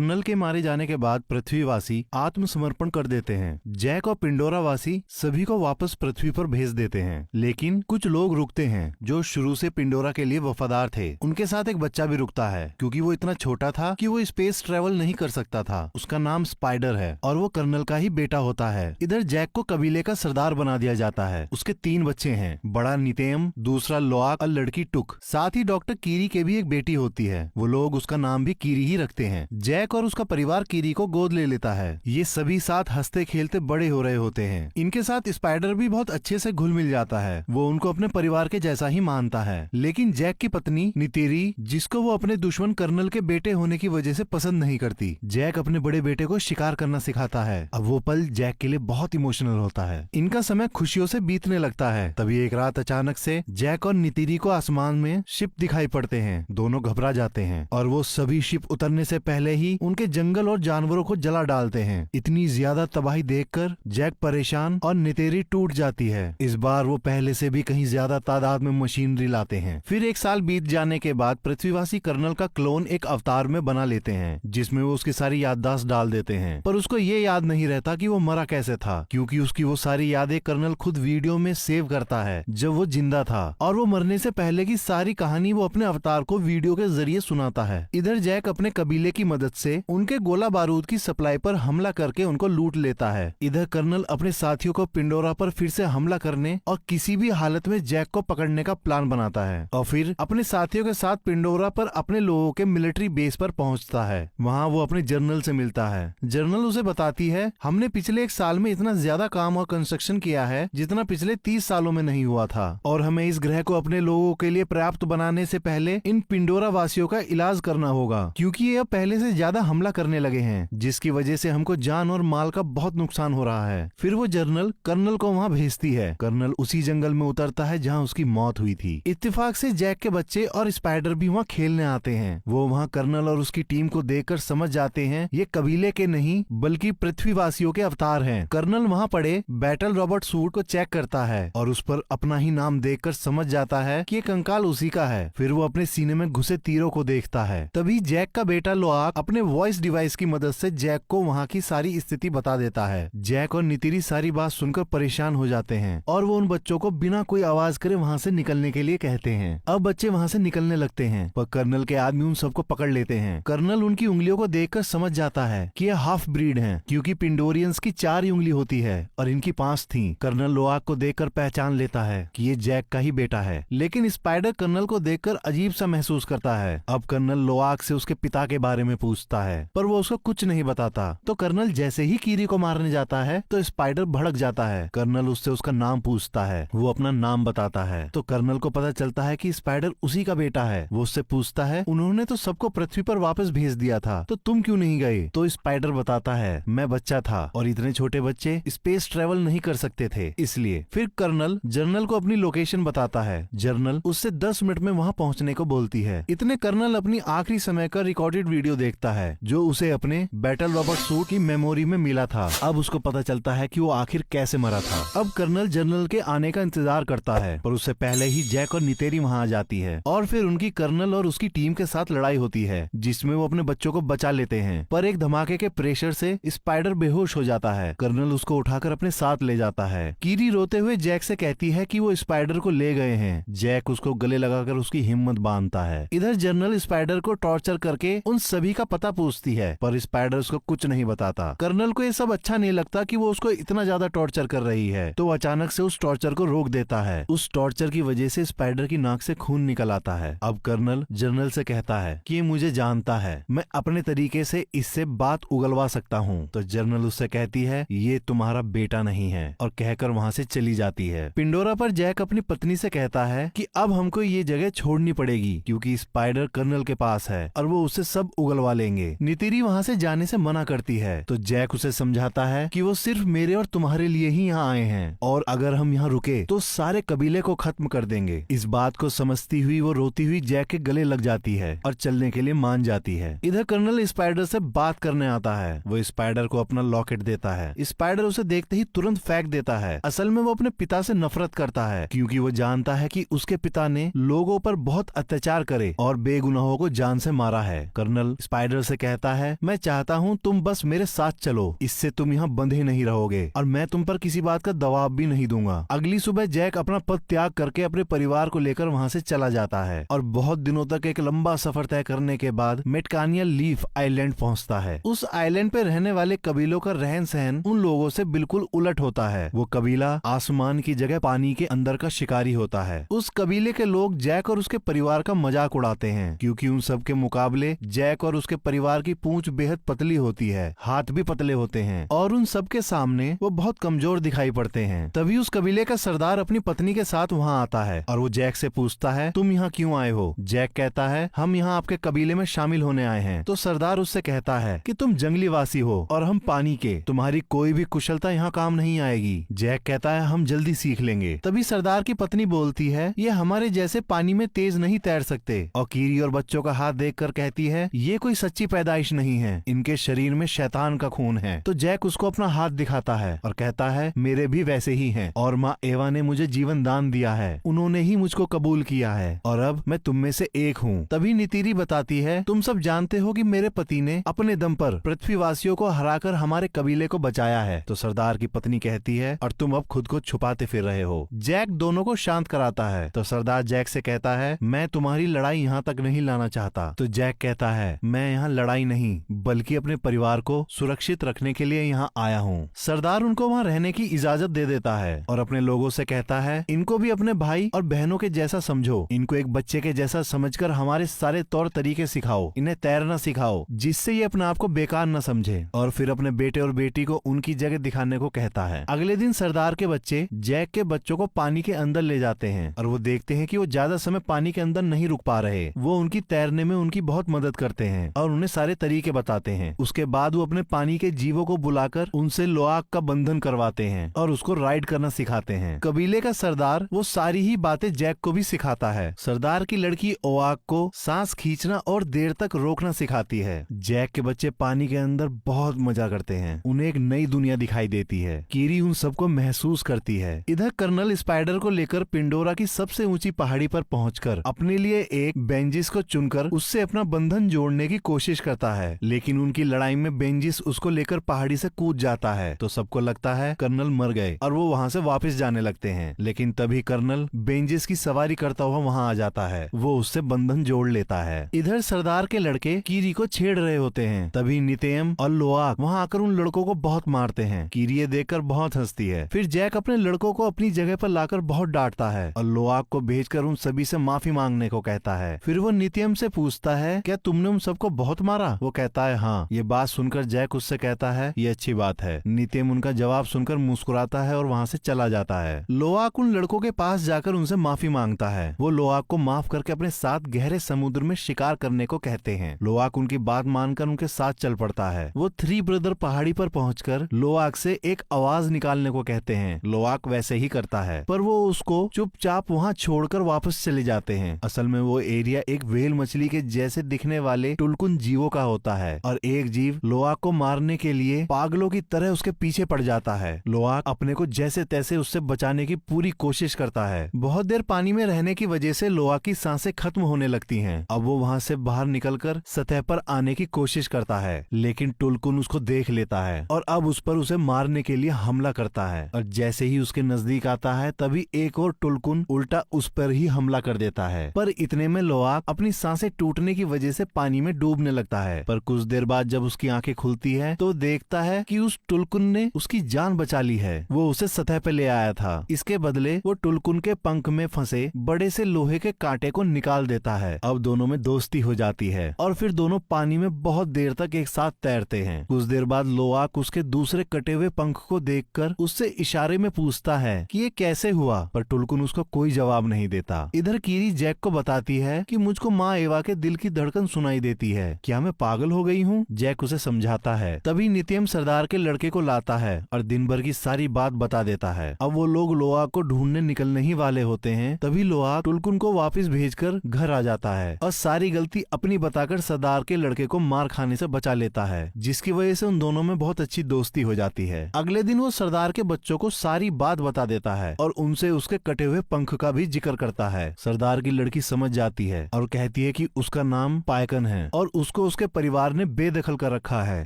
Colonel के मारे जाने के बाद पृथ्वीवासी आत्मसमर्पण कर देते हैं। जैक और पिंडोरा वासी सभी को वापस पृथ्वी पर भेज देते हैं, लेकिन कुछ लोग रुकते हैं जो शुरू से पिंडोरा के लिए वफादार थे। उनके साथ एक बच्चा भी रुकता है क्योंकि वो इतना छोटा था कि वो स्पेस ट्रेवल नहीं कर सकता था। उसका नाम स्पाइडर है और वो कर्नल का ही बेटा होता है। इधर जैक को कबीले का सरदार बना दिया जाता है। उसके 3 बच्चे हैं, बड़ा नितेम, दूसरा लोआक और लड़की टुक। साथ ही डॉक्टर कीरी के भी एक बेटी होती है। वो लोग उसका नाम भी कीरी ही रखते हैं। जैक और उसका परिवार कीरी को गोद ले लेता है। ये सभी साथ हंसते खेलते बड़े हो रहे होते हैं। इनके साथ स्पाइडर भी बहुत अच्छे से घुल मिल जाता है। वो उनको अपने परिवार के जैसा ही मानता है। लेकिन जैक की पत्नी नितेरी, जिसको वो अपने दुश्मन कर्नल के बेटे होने की वजह से पसंद नहीं करती, जैक अपने बड़े बेटे को शिकार करना सिखाता है। अब वो पल जैक के लिए बहुत इमोशनल होता है। इनका समय खुशियों से बीतने लगता है। तभी एक रात अचानक से जैक और नितेरी को आसमान में शिप दिखाई पड़ते हैं। दोनों घबरा जाते हैं और वो सभी शिप उतरने से पहले ही उनके जंगल और जानवरों को जला डालते हैं। इतनी ज्यादा तबाही देखकर जैक परेशान और नितेरी टूट जाती है। इस बार वो पहले से भी कहीं ज्यादा तादाद में मशीनरी लाते हैं। फिर 1 साल बीत जाने के बाद पृथ्वीवासी कर्नल का क्लोन एक अवतार में बना लेते हैं, जिसमें वो उसकी सारी याददाश्त डाल देते हैं। पर उसको ये याद नहीं रहता कि वो मरा कैसे था, क्योंकि उसकी वो सारी यादें कर्नल खुद वीडियो में सेव करता है जब वो जिंदा था। और वो मरने से पहले की सारी कहानी वो अपने अवतार को वीडियो के जरिए सुनाता है। इधर जैक अपने कबीले की मदद से उनके गोला बारूद की सप्लाई पर हमला करके उनको लूट लेता है। इधर कर्नल अपने साथियों को पिंडोरा पर फिर से हमला करने और किसी भी हालत में जैक को पकड़ने का प्लान बनाता है और फिर अपने साथियों के साथ पिंडोरा पर अपने लोगों के मिलिट्री बेस पर पहुंचता है। वहां वो अपने जर्नल से मिलता है। जर्नल उसे बताती है, हमने पिछले 1 साल में इतना ज्यादा काम और कंस्ट्रक्शन किया है जितना पिछले 30 सालों में नहीं हुआ था, और हमें इस ग्रह को अपने लोगों के लिए पर्याप्त बनाने से पहले इन पिंडोरा वासियों का इलाज करना होगा, क्योंकि ये अब पहले से ज्यादा हमला करने लगे हैं, जिसकी वजह से हमको जान और माल का बहुत नुकसान हो रहा है। फिर वो जर्नल कर्नल को वहाँ भेजती है। कर्नल उसी जंगल में उतरता है जहाँ उसकी मौत हुई थी। इत्तेफाक से जैक के बच्चे और स्पाइडर भी वहाँ खेलने आते हैं। वो वहाँ कर्नल और उसकी टीम को देखकर समझ जाते हैं ये कबीले के नहीं बल्कि पृथ्वीवासियों के अवतार हैं। कर्नल वहाँ पड़े बैटल रॉबर्ट सूट को चेक करता है और उस पर अपना ही नाम देखकर समझ जाता है कि ये कंकाल उसी का है। फिर वो अपने सीने में घुसे तीरों को देखता है। तभी जैक का बेटा लोआक अपने वॉइस डिवाइस की मदद से जैक को वहाँ की सारी स्थिति बता देता है। जैक और नितिरी सारी बात सुनकर परेशान हो जाते हैं और वो उन बच्चों को बिना कोई आवाज करे वहाँ से निकलने के लिए कहते हैं। अब बच्चे वहाँ से निकलने लगते हैं, पर कर्नल के आदमी उन सबको पकड़ लेते हैं। कर्नल उनकी उंगलियों को देखकर समझ जाता है कि ये हाफ ब्रीड हैं, क्योंकि पिंडोरियंस की 4 ही उंगली होती है और इनकी 5 थी। कर्नल लोआक को देखकर पहचान लेता है कि ये जैक का ही बेटा है, लेकिन स्पाइडर कर्नल को देखकर अजीब सा महसूस करता है। अब कर्नल लोआक से उसके पिता के बारे में पूछता है, पर वो उसको कुछ नहीं बताता। तो कर्नल जैसे ही कीरी को मारने जाता है तो स्पाइडर भड़क जाता है। कर्नल उससे उसका नाम पूछता है। वो अपना नाम बताता है तो कर्नल को पता चलता है कि स्पाइडर उसी का बेटा है। वो उससे पूछता है, उन्होंने तो सबको पृथ्वी पर वापस भेज दिया था, तो तुम क्यों नहीं गए? तो स्पाइडर बताता है, मैं बच्चा था और इतने छोटे बच्चे स्पेस ट्रेवल नहीं कर सकते थे, इसलिए। फिर कर्नल जर्नल को अपनी लोकेशन बताता है। जर्नल उससे 10 मिनट में वहाँ पहुँचने को बोलती है। इतने कर्नल अपनी आखिरी समय का रिकॉर्डेड वीडियो देखता है जो उसे अपने बैटल रॉबर्ट सूट की मेमोरी में मिला था। अब उसको पता चलता है कि वो आखिर कैसे मरा था। अब कर्नल जनरल के आने का इंतजार करता है, पर उससे पहले ही जैक और नितेरी वहाँ आ जाती है और फिर उनकी कर्नल और उसकी टीम के साथ लड़ाई होती है, जिसमें वो अपने बच्चों को बचा लेते हैं। पर एक धमाके के प्रेशर से स्पाइडर बेहोश हो जाता है। कर्नल उसको उठाकर अपने साथ ले जाता है। कीरी रोते हुए जैक से कहती है कि वो स्पाइडर को ले गए हैं। जैक उसको गले लगाकर उसकी हिम्मत बांधता है। इधर जनरल स्पाइडर को टॉर्चर करके उन सभी का पता पूछती है, पर स्पाइडर उसको कुछ नहीं बताता। कर्नल को ये सब अच्छा नहीं लगता कि वो उसको इतना ज्यादा टॉर्चर कर रही है, तो अचानक से उस टॉर्चर को रोक देता है। उस टॉर्चर की वजह से स्पाइडर की नाक से खून निकल आता है। अब कर्नल जनरल से कहता है कि ये मुझे जानता है, मैं अपने तरीके से इससे बात उगलवा सकता हूँ। तो जनरल उससे कहती है, ये तुम्हारा बेटा नहीं है, और कहकर वहाँ से चली जाती है। पिंडोरा पर जैक अपनी पत्नी से कहता है कि अब हमको ये जगह छोड़नी पड़ेगी, क्योंकि स्पाइडर कर्नल के पास है और वो उससे सब उगलवा लेंगे। नितिरी वहाँ से जाने से मना करती है, तो जैक उसे समझाता है कि वो सिर्फ मेरे और तुम्हारे लिए ही यहाँ आए हैं, और अगर हम यहाँ रुके तो सारे कबीले को खत्म कर देंगे। इस बात को समझती हुई वो रोती हुई जैक के गले लग जाती है और चलने के लिए मान जाती है। इधर कर्नल स्पाइडर से बात करने आता है। वो स्पाइडर को अपना लॉकेट देता है। स्पाइडर उसे देखते ही तुरंत फेंक देता है। असल में वो अपने पिता से नफरत करता है, क्योंकि वो जानता है कि उसके पिता ने लोगों पर बहुत अत्याचार करे और बेगुनाहों को जान से मारा है। कर्नल स्पाइडर से उनसे कहता है, मैं चाहता हूँ तुम बस मेरे साथ चलो, इससे तुम यहाँ बंधे नहीं रहोगे और मैं तुम पर किसी बात का दबाव भी नहीं दूंगा। अगली सुबह जैक अपना पद त्याग करके अपने परिवार को लेकर वहाँ से चला जाता है और बहुत दिनों तक एक लंबा सफर तय करने के बाद मेटकानिया लीफ आइलैंड पहुँचता है। उस आइलैंड पे रहने वाले कबीलों का रहन सहन उन लोगों से बिल्कुल उलट होता है। वो कबीला आसमान की जगह पानी के अंदर का शिकारी होता है। उस कबीले के लोग जैक और उसके परिवार का मजाक उड़ाते हैं क्योंकि उन सब के मुकाबले जैक और उसके परिवार की पूंछ बेहद पतली होती है, हाथ भी पतले होते हैं और उन सब के सामने वो बहुत कमजोर दिखाई पड़ते हैं। तभी उस कबीले का सरदार अपनी पत्नी के साथ वहाँ आता है और वो जैक से पूछता है, तुम यहाँ क्यों आए हो? जैक कहता है, हम यहाँ आपके कबीले में शामिल होने आए हैं। तो सरदार उससे कहता है कि तुम जंगली वासी हो और हम पानी के, तुम्हारी कोई भी कुशलता यहाँ काम नहीं आएगी। जैक कहता है, हम जल्दी सीख लेंगे। तभी सरदार की पत्नी बोलती है, ये हमारे जैसे पानी में तेज नहीं तैर सकते। और कीरी और बच्चों का हाथ देखकर कहती है, ये कोई सच्ची पैदाइश नहीं है, इनके शरीर में शैतान का खून है। तो जैक उसको अपना हाथ दिखाता है और कहता है, मेरे भी वैसे ही हैं और माँ एवा ने मुझे जीवन दान दिया है, उन्होंने ही मुझको कबूल किया है और अब मैं तुम में से एक हूँ। तभी नीतीरी बताती है, तुम सब जानते हो कि मेरे पति ने अपने दम पर पृथ्वीवासियों को हराकर हमारे कबीले को बचाया है। तो सरदार की पत्नी कहती है, और तुम अब खुद को छुपाते फिर रहे हो। जैक दोनों को शांत कराता है। तो सरदार जैक से कहता है, मैं तुम्हारी लड़ाई यहाँ तक नहीं लाना चाहता। तो जैक कहता है, मैं यहाँ लड़ाई नहीं बल्कि अपने परिवार को सुरक्षित रखने के लिए यहाँ आया हूँ। सरदार उनको वहाँ रहने की इजाजत दे देता है और अपने लोगों से कहता है, इनको भी अपने भाई और बहनों के जैसा समझो, इनको एक बच्चे के जैसा समझकर हमारे सारे तौर तरीके सिखाओ, इन्हें तैरना सिखाओ जिससे ये अपने आप को बेकार न समझे। और फिर अपने बेटे और बेटी को उनकी जगह दिखाने को कहता है। अगले दिन सरदार के बच्चे जैक के बच्चों को पानी के अंदर ले जाते हैं और वो देखते हैं कि वो ज्यादा समय पानी के अंदर नहीं रुक पा रहे। वो उनकी तैरने में उनकी बहुत मदद करते हैं और उन्हें सारे तरीके बताते हैं। उसके बाद वो अपने पानी के जीवों को बुलाकर उनसे लोआक का बंधन करवाते हैं और उसको राइड करना सिखाते हैं। कबीले का सरदार वो सारी ही बातें जैक को भी सिखाता है। सरदार की लड़की ओआक को सांस खींचना और देर तक रोकना सिखाती है। जैक के बच्चे पानी के अंदर बहुत मजा करते हैं, उन्हें एक नई दुनिया दिखाई देती है। कीरी उन सबको महसूस करती है। इधर कर्नल स्पाइडर को लेकर पिंडोरा की सबसे ऊंची पहाड़ी पर पहुंचकर अपने लिए एक बेंजिस को चुनकर उससे अपना बंधन जोड़ने की कोशिश करता है, लेकिन उनकी लड़ाई में बेंजिस उसको लेकर पहाड़ी से कूद जाता है। तो सबको लगता है कर्नल मर गए और वो वहाँ से वापस जाने लगते हैं, लेकिन तभी कर्नल बेंजिस की सवारी करता हुआ वहाँ आ जाता है। वो उससे बंधन जोड़ लेता है। इधर सरदार के लड़के कीरी को छेड़ रहे होते हैं। तभी नितेम और लोआक वहाँ आकर उन लड़कों को बहुत मारते हैं। कीरी ये देखकर बहुत हंसती है। फिर जैक अपने लड़कों को अपनी जगह पर लाकर बहुत डांटता है और लोआक को भेजकर उन सभी से माफी मांगने को कहता है। फिर वो नित्यम से पूछता है, क्या तुमने उन सबको बहुत मारा? वो कहता है, हाँ। ये बात सुनकर जैक उससे कहता है, ये अच्छी बात है। नित्यम उनका जवाब सुनकर मुस्कुराता है और वहाँ से चला जाता है। लोआक उन लड़कों के पास जाकर उनसे माफी मांगता है। वो लोआक को माफ करके अपने साथ गहरे समुद्र में शिकार करने को कहते हैं। लोआक उनकी बात मानकर उनके साथ चल पड़ता है। वो थ्री ब्रदर पहाड़ी पर पहुंचकर लोआक से एक आवाज निकालने को कहते हैं। लोआक वैसे ही करता है, पर वो उसको चुपचाप वहाँ छोड़कर वापस चले जाते हैं। असल में वो एरिया एक व्हेल मछली के जैसे दिखने वाले टुलकुन जीवों का होता है और एक जीव लोआक को मारने के लिए पागलों की तरह उसके पीछे पड़ जाता है। लोआक अपने को जैसे तैसे उससे बचाने की पूरी कोशिश करता है। बहुत देर पानी में रहने की वजह से लोआक की सांसें खत्म होने लगती हैं। अब वो वहाँ से बाहर निकलकर सतह पर आने की कोशिश करता है, लेकिन टुलकुन उसको देख लेता है और अब उस पर उसे मारने के लिए हमला करता है। और जैसे ही उसके नजदीक आता है तभी एक और टुलकुन उल्टा उस पर ही हमला कर देता है। पर इतने में लोआक अपनी सांसें टूटने की वजह से पानी में डूबने लगता है। पर कुछ देर बाद जब उसकी आंखें खुलती है तो देखता है कि उस टुलकुन ने उसकी जान बचा ली है। वो उसे सतह पे ले आया था। इसके बदले वो टुलकुन के पंख में फंसे बड़े से लोहे के कांटे को निकाल देता है। अब दोनों में दोस्ती हो जाती है और फिर दोनों पानी में बहुत देर तक एक साथ तैरते हैं। कुछ देर बाद लोआक उसके दूसरे कटे हुए पंख को देखकर उससे इशारे में पूछता है कि ये कैसे हुआ, पर टुलकुन उसको कोई जवाब नहीं देता। इधर कीरी जैक को बताती है कि मुझको माँ एवा के दिल की धड़कन सुनाई देती है, क्या मैं पागल हो गई हूँ? जैक उसे समझाता है। तभी नित्यम सरदार के लड़के को लाता है और दिन भर की सारी बात बता देता है। अब वो लोग लोआक को ढूंढने निकलने ही वाले होते हैं। तभी लोआक टुलकुन को वापस भेजकर घर आ जाता है और सारी गलती अपनी बताकर सरदार के लड़के को मार खाने से बचा लेता है, जिसकी वजह से उन दोनों में बहुत अच्छी दोस्ती हो जाती है। अगले दिन वो सरदार के बच्चों को सारी बात बता देता है और उनसे उसके कटे हुए पंख का भी जिक्र करता है। सरदार की लड़की समझ जाती है और कहती है कि उसका नाम पायकन है और उसको जिसको उसके परिवार ने बेदखल कर रखा है,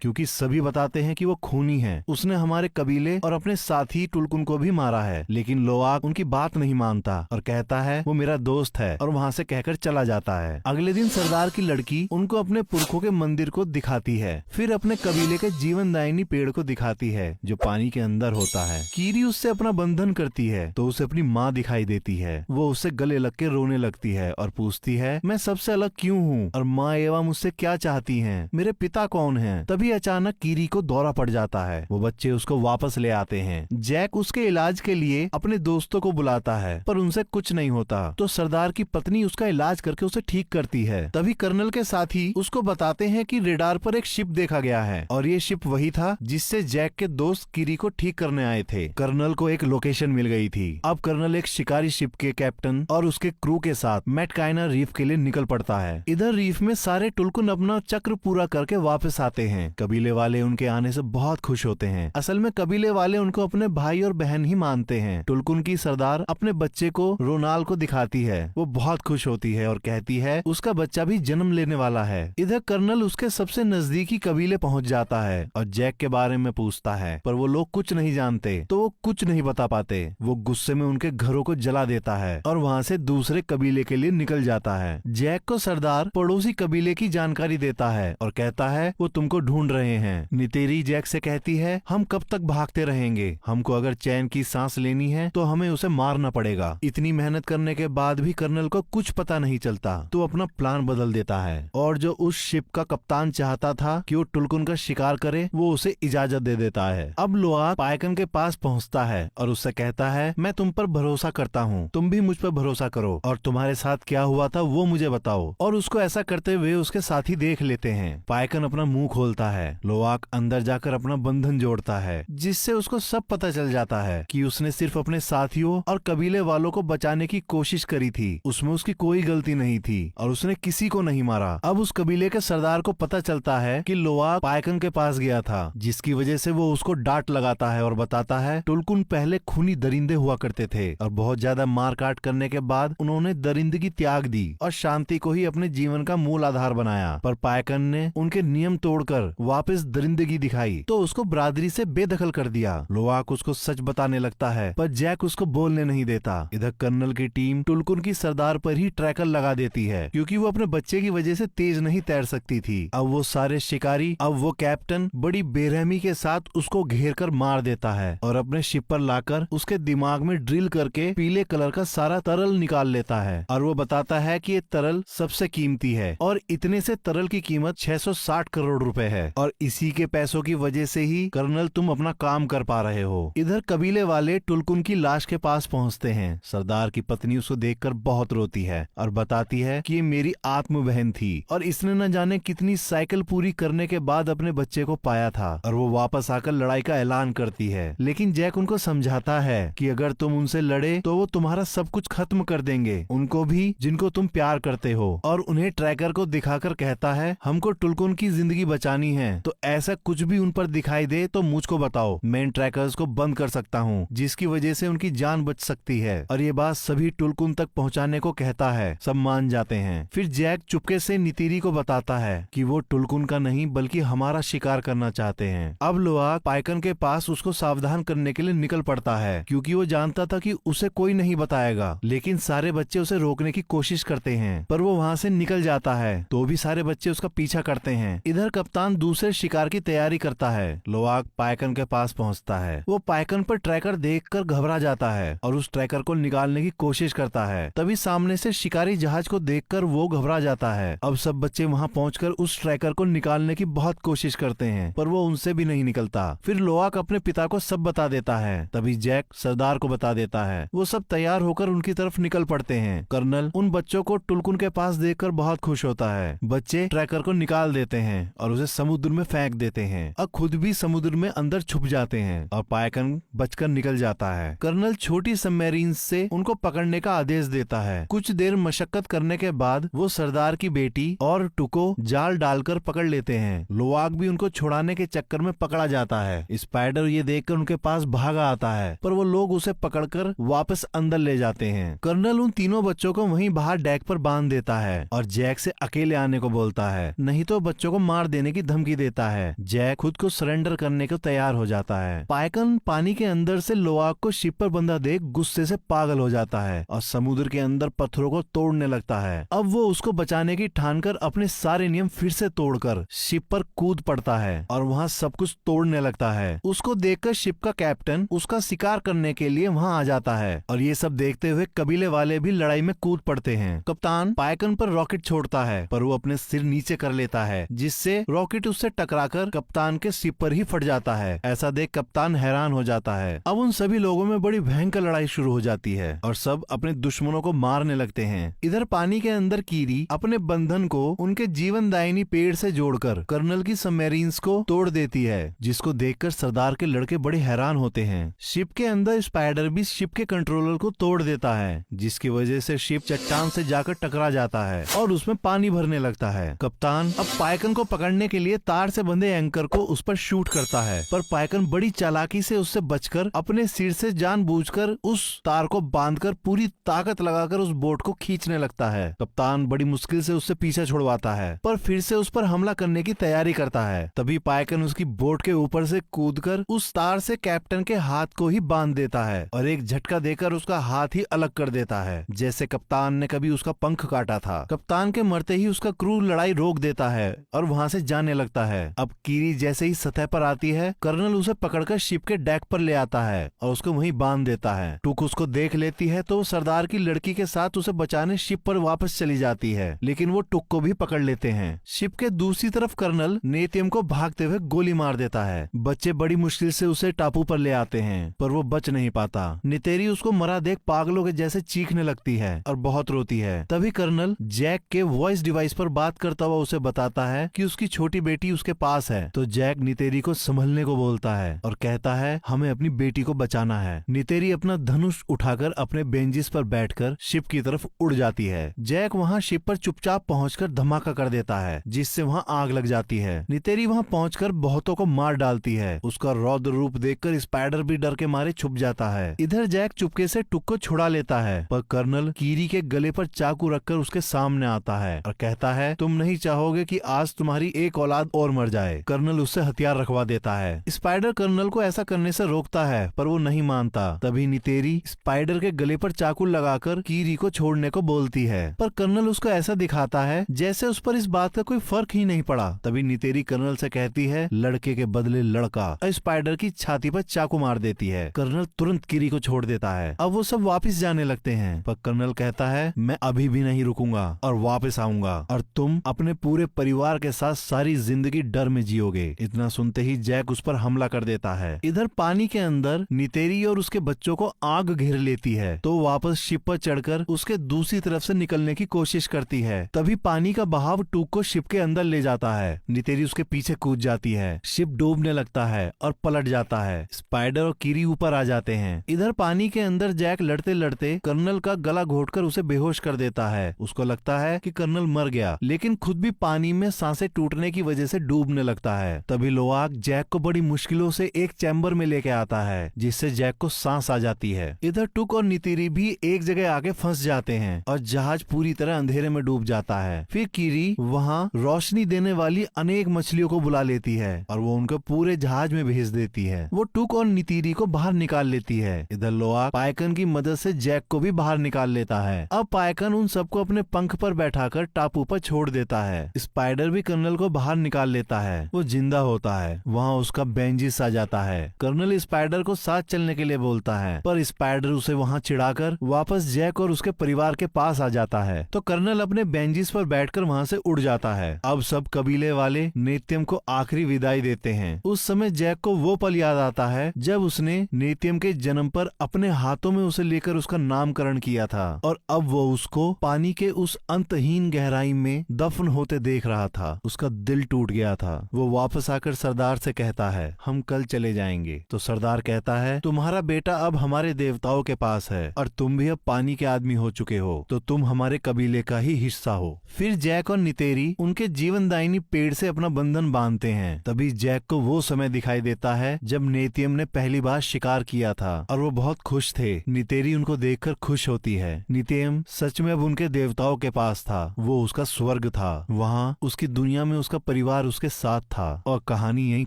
क्योंकि सभी बताते हैं कि वो खूनी है। उसने हमारे कबीले और अपने साथी टुलकुन को भी मारा है। लेकिन लोआक उनकी बात नहीं मानता और कहता है वो मेरा दोस्त है, और वहाँ से कहकर चला जाता है। अगले दिन सरदार की लड़की उनको अपने पुरखों के मंदिर को दिखाती है, फिर अपने कबीले के जीवनदायिनी पेड़ को दिखाती है जो पानी के अंदर होता है। कीरी उससे अपना बंधन करती है तो उसे अपनी माँ दिखाई देती है। वो उससे गले लग के रोने लगती है और पूछती है मैं सबसे अलग क्यों हूँ और माँ एवा मुझसे क्या चाहती हैं? मेरे पिता कौन हैं? तभी अचानक कीरी को दौरा पड़ जाता है। वो बच्चे उसको वापस ले आते हैं। जैक उसके इलाज के लिए अपने दोस्तों को बुलाता है पर उनसे कुछ नहीं होता, तो सरदार की पत्नी उसका इलाज करके उसे ठीक करती है। तभी कर्नल के साथी उसको बताते हैं कि रेडार पर एक शिप देखा गया है और ये शिप वही था जिससे जैक के दोस्त कीरी को ठीक करने आए थे। कर्नल को एक लोकेशन मिल गई थी। अब कर्नल एक शिकारी शिप के कैप्टन और उसके क्रू के साथ मैटकाइना रीफ के लिए निकल पड़ता है। इधर रीफ में सारे टुलकुन अपना चक्र पूरा करके वापस आते हैं। कबीले वाले उनके आने से बहुत खुश होते हैं। असल में कबीले वाले उनको अपने भाई और बहन ही मानते हैं। टुलकुन की सरदार अपने बच्चे को रोनाल को दिखाती है। वो बहुत खुश होती है और कहती है उसका बच्चा भी जन्म लेने वाला है। इधर कर्नल उसके सबसे नजदीकी कबीले पहुंच जाता है और जैक के बारे में पूछता है, पर वो लोग कुछ नहीं जानते तो वो कुछ नहीं बता पाते। वो गुस्से में उनके घरों को जला देता है और वहाँ से दूसरे कबीले के लिए निकल जाता है। जैक को सरदार पड़ोसी कबीले की जानकारी देता है और कहता है वो तुमको ढूंढ रहे हैं। नितेरी जैक से कहती है हम कब तक भागते रहेंगे? हमको अगर चैन की सांस लेनी है तो हमें उसे मारना पड़ेगा। इतनी मेहनत करने के बाद भी कर्नल को कुछ पता नहीं चलता तो अपना प्लान बदल देता है और जो उस शिप का कप्तान चाहता था कि वो टुलकुन का शिकार करे वो उसे इजाजत दे देता है। अब लोआक पायकन के पास पहुंचता है और उससे कहता है मैं तुम पर भरोसा करता हूँ, तुम भी मुझ पर भरोसा करो और तुम्हारे साथ क्या हुआ था वो मुझे बताओ। और उसको ऐसा करते हुए उसके साथी देख लेते हैं। पायकन अपना मुंह खोलता है। लोआक अंदर जाकर अपना बंधन जोड़ता है जिससे उसको सब पता चल जाता है कि उसने सिर्फ अपने साथियों और कबीले वालों को बचाने की कोशिश करी थी। उसमें उसकी कोई गलती नहीं थी और उसने किसी को नहीं मारा। अब उस कबीले के सरदार को पता चलता है कि लोआक पायकन के पास गया था, जिसकी वजह से वो उसको डांट लगाता है और बताता है टुलकुन पहले खूनी दरिंदे हुआ करते थे और बहुत ज्यादा मार काट करने के बाद उन्होंने दरिंदगी त्याग दी और शांति को ही अपने जीवन का मूल आधार बनाया। पर पायकन ने उनके नियम तोड़कर वापस दरिंदगी दिखाई तो उसको बरादरी से बेदखल कर दिया। लोआक उसको सच बताने लगता है पर जैक उसको बोलने नहीं देता। इधर कर्नल की टीम टुलकुन की सरदार पर ही ट्रैकर लगा देती है क्योंकि वो अपने बच्चे की वजह से तेज नहीं तैर सकती थी। अब वो सारे शिकारी, अब वो कैप्टन बड़ी बेरहमी के साथ उसको घेर कर मार देता है और अपने शिप पर लाकर उसके दिमाग में ड्रिल करके पीले कलर का सारा तरल निकाल लेता है और वो बताता है कि ये तरल सबसे कीमती है और इतने से तरल की कीमत 660 करोड़ रुपए है और इसी के पैसों की वजह से ही कर्नल तुम अपना काम कर पा रहे हो। इधर कबीले वाले टुलकुन की लाश के पास पहुंचते हैं। सरदार की पत्नी उसको देखकर बहुत रोती है और बताती है कि ये मेरी आत्म बहन थी और इसने न जाने कितनी साइकिल पूरी करने के बाद अपने बच्चे को पाया था और वो वापस आकर लड़ाई का ऐलान करती है। लेकिन जैक उनको समझाता है कि अगर तुम उनसे लड़े तो वो तुम्हारा सब कुछ खत्म कर देंगे, उनको भी जिनको तुम प्यार करते हो। और उन्हें ट्रैकर को दिखाकर कहता है हमको टुलकुन की जिंदगी बचानी है तो ऐसा कुछ भी उन पर दिखाई दे तो मुझको बताओ, मैं इन ट्रैकर्स को बंद कर सकता हूँ जिसकी वजह से उनकी जान बच सकती है। और ये बात सभी टुलकुन तक पहुँचाने को कहता है। सब मान जाते हैं। फिर जैक चुपके से नितिरी को बताता है कि वो टुलकुन का नहीं बल्कि हमारा शिकार करना चाहते हैं। अब लोआक पायकन के पास उसको सावधान करने के लिए निकल पड़ता है क्योंकि वो जानता था कि उसे कोई नहीं बताएगा। लेकिन सारे बच्चे उसे रोकने की कोशिश करते हैं पर वो वहाँ से निकल जाता है तो भी सारे बच्चे उसका पीछा करते हैं। इधर कप्तान दूसरे शिकार की तैयारी करता है। लोआक पायकन के पास पहुँचता है। वो पायकन पर ट्रैकर देखकर घबरा जाता है और उस ट्रैकर को निकालने की कोशिश करता है। तभी सामने से शिकारी जहाज को देखकर वो घबरा जाता है। अब सब बच्चे वहाँ पहुंचकर उस ट्रैकर को निकालने की बहुत कोशिश करते हैं पर वो उनसे भी नहीं निकलता। फिर लोआक अपने पिता को सब बता देता है। तभी जैक सरदार को बता देता है। वो सब तैयार होकर उनकी तरफ निकल पड़ते हैं। कर्नल उन बच्चों को टुलकुन के पास देखकर बहुत खुश होता है। बच्चे ट्रैकर को निकाल देते हैं और उसे समुद्र में फेंक देते हैं और खुद भी समुद्र में अंदर छुप जाते हैं और पायकन बचकर निकल जाता है। कर्नल छोटी सबमरीन से उनको पकड़ने का आदेश देता है। कुछ देर मशक्कत करने के बाद वो सरदार की बेटी और टुको जाल डालकर पकड़ लेते हैं। लोआक भी उनको छुड़ाने के चक्कर में पकड़ा जाता है। स्पाइडर ये देखकर उनके पास भागा आता है पर वो लोग उसे पकड़कर वापस अंदर ले जाते हैं। कर्नल उन तीनों बच्चों को वहीं बाहर डेक पर बांध देता है और जैक से अकेले आने को बोलता बोलता है, नहीं तो बच्चों को मार देने की धमकी देता है। जैक खुद को सरेंडर करने को तैयार हो जाता है। पाइकन पानी के अंदर से लोआक को शिप पर बंधा देख गुस्से से पागल हो जाता है और समुद्र के अंदर पत्थरों को तोड़ने लगता है। अब वो उसको बचाने की ठानकर अपने सारे नियम फिर से तोड़कर शिप पर कूद पड़ता है और वहाँ सब कुछ तोड़ने लगता है। उसको देखकर शिप का कैप्टन उसका शिकार करने के लिए वहाँ आ जाता है और ये सब देखते हुए कबीले वाले भी लड़ाई में कूद पड़ते हैं। कप्तान पाइकन पर रॉकेट छोड़ता है पर वो अपने सिर नीचे कर लेता है, जिससे रॉकेट उससे टकराकर कप्तान के शिप पर ही फट जाता है। ऐसा देख कप्तान हैरान हो जाता है। अब उन सभी लोगों में बड़ी भयंकर लड़ाई शुरू हो जाती है और सब अपने दुश्मनों को मारने लगते हैं। इधर पानी के अंदर कीरी अपने बंधन को उनके जीवनदायिनी पेड़ से जोड़कर कर्नल की सबमरीन्स को तोड़ देती है, जिसको देखकर सरदार के लड़के बड़े हैरान होते हैं। शिप के अंदर स्पाइडर भी शिप के कंट्रोलर को तोड़ देता है, जिसकी वजह से शिप चट्टान से जाकर टकरा जाता है और उसमें पानी भरने लगता है। कप्तान अब पाइकन को पकड़ने के लिए तार से बंधे एंकर को उस पर शूट करता है, पर पाइकन बड़ी चालाकी से उससे बचकर अपने सिर से जानबूझकर उस तार को बांधकर पूरी ताकत लगाकर उस बोट को खींचने लगता है। कप्तान बड़ी मुश्किल से उससे पीछा छुड़वाता है पर फिर से उस पर हमला करने की तैयारी करता है। तभी पाइकन उसकी बोट के ऊपर से कूदकर उस तार से कैप्टन के हाथ को ही बांध देता है और एक झटका देकर उसका हाथ ही अलग कर देता है, जैसे कप्तान ने कभी उसका पंख काटा था। कप्तान के मरते ही उसका क्रू लड़ाई रोक देता है और वहाँ से जाने लगता है। अब कीरी जैसे ही सतह पर आती है, कर्नल उसे पकड़कर शिप के डेक पर ले आता है और उसको वहीं बांध देता है। टुक उसको देख लेती है तो सरदार की लड़की के साथ उसे बचाने शिप पर वापस चली जाती है, लेकिन वो टुक को भी पकड़ लेते हैं। शिप के दूसरी तरफ कर्नल नेतियम को भागते हुए गोली मार देता है। बच्चे बड़ी मुश्किल से उसे टापू पर ले आते हैं पर वो बच नहीं पाता। नितेरी उसको मरा देख पागलों के जैसे चीखने लगती है और बहुत रोती है। तभी कर्नल जैक के वॉइस डिवाइस पर बात करता हुआ उसे बताता है कि उसकी छोटी बेटी उसके पास है। तो जैक नितेरी को संभलने को बोलता है और कहता है हमें अपनी बेटी को बचाना है। नितेरी अपना धनुष उठाकर अपने बेंजिस पर बैठकर शिप की तरफ उड़ जाती है। जैक वहाँ शिप पर चुपचाप पहुंचकर धमाका कर देता है, जिससे वहाँ आग लग जाती है। नितेरी वहाँ पहुंचकर बहुतों को मार डालती है। उसका रौद्र रूप देखकर स्पाइडर भी डर के मारे छुप जाता है। इधर जैक चुपके से टुक को छुड़ा लेता है पर कर्नल कीरी के गले पर चाकू रखकर उसके सामने आता है और कहता है तुम नहीं चाहोगे कि आज तुम्हारी एक औलाद और मर जाए। कर्नल उससे हथियार रखवा देता है। स्पाइडर कर्नल को ऐसा करने से रोकता है पर वो नहीं मानता। तभी नितेरी स्पाइडर के गले पर चाकू लगाकर कीरी को छोड़ने को बोलती है, पर कर्नल उसको ऐसा दिखाता है जैसे उस पर इस बात का कोई फर्क ही नहीं पड़ा। तभी नितेरी कर्नल से कहती है लड़के के बदले लड़का, और स्पाइडर की छाती पर चाकू मार देती है। कर्नल तुरंत कीरी को छोड़ देता है। अब वो सब वापस जाने लगते हैं पर कर्नल कहता है मैं अभी भी नहीं रुकूंगा और वापस आऊंगा और तुम अपने पूरे परिवार के साथ सारी जिंदगी डर में जियोगे। इतना सुनते ही जैक उस पर हमला कर देता है। इधर पानी के अंदर नितेरी और उसके बच्चों को आग घेर लेती है तो वापस शिप पर चढ़कर उसके दूसरी तरफ से निकलने की कोशिश करती है। तभी पानी का बहाव टूक को शिप के अंदर ले जाता है। नितेरी उसके पीछे कूद जाती है। शिप डूबने लगता है और पलट जाता है। स्पाइडर और कीरी ऊपर आ जाते हैं। इधर पानी के अंदर जैक लड़ते लड़ते कर्नल का गला घोटकर उसे बेहोश कर देता है। उसको लगता है कि कर्नल मर गया, लेकिन खुद भी पानी में सांसें टूटने की वजह से डूबने लगता है। तभी लोआक जैक को बड़ी मुश्किलों से एक चैम्बर में लेके आता है, जिससे जैक को सांस आ जाती है। इधर टुक और नितेरी भी एक जगह आके फंस जाते हैं और जहाज पूरी तरह अंधेरे में डूब जाता है। फिर कीरी वहाँ रोशनी देने वाली अनेक मछलियों को बुला लेती है और वो उनको पूरे जहाज में भेज देती है। वो टुक और नितेरी को बाहर निकाल लेती है। इधर लोआक पाइकन की मदद से जैक को भी बाहर निकाल लेता है। अब पाइकन उन सबको अपने पंख पर बैठाकर टापू पर छोड़ देता है। स्पाइडर भी कर्नल को बाहर निकाल लेता है। वो जिंदा होता है। वहाँ उसका बेंजिस आ जाता है। कर्नल स्पाइडर को साथ चलने के लिए बोलता है, पर स्पाइडर उसे वहाँ चिढ़ाकर वापस जैक और उसके परिवार के पास आ जाता है। तो कर्नल अपने बेंजिस पर बैठकर वहाँ से उड़ जाता है। अब सब कबीले वाले नेत्यम को आखिरी विदाई देते हैं। उस समय जैक को वो पल याद आता है जब उसने नेत्यम के जन्म पर अपने हाथों में उसे लेकर उसका नामकरण किया था और अब वो उसको पानी के उस अंतहीन गहराई में दफन होते देख रहा था। उसका दिल टूट गया था। वो वापस आकर सरदार से कहता है हम कल चले जाएंगे। तो सरदार कहता है तुम्हारा बेटा अब हमारे देवताओं के पास है और तुम भी अब पानी के आदमी हो चुके हो, तो तुम हमारे कबीले का ही हिस्सा हो। फिर जैक और नितेरी उनके जीवनदायिनी पेड़ से अपना बंधन बांधते हैं। तभी जैक को वो समय दिखाई देता है जब नेतियम ने पहली बार शिकार किया था और वो बहुत खुश थे। नितेरी उनको देखकर खुश होती है। नितेयम सच में अब उनके देवताओं के पास था। वो उसका स्वर्ग था। था, वहाँ उसकी दुनिया में उसका परिवार उसके साथ था और कहानी यहीं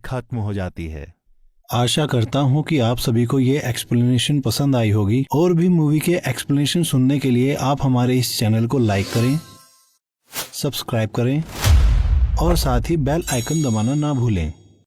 खत्म हो जाती है। आशा करता हूँ कि आप सभी को ये एक्सप्लेनेशन पसंद आई होगी। और भी मूवी के एक्सप्लेनेशन सुनने के लिए आप हमारे इस चैनल को लाइक करें, सब्सक्राइब करें और साथ ही बेल आइकन दबाना ना भूलें।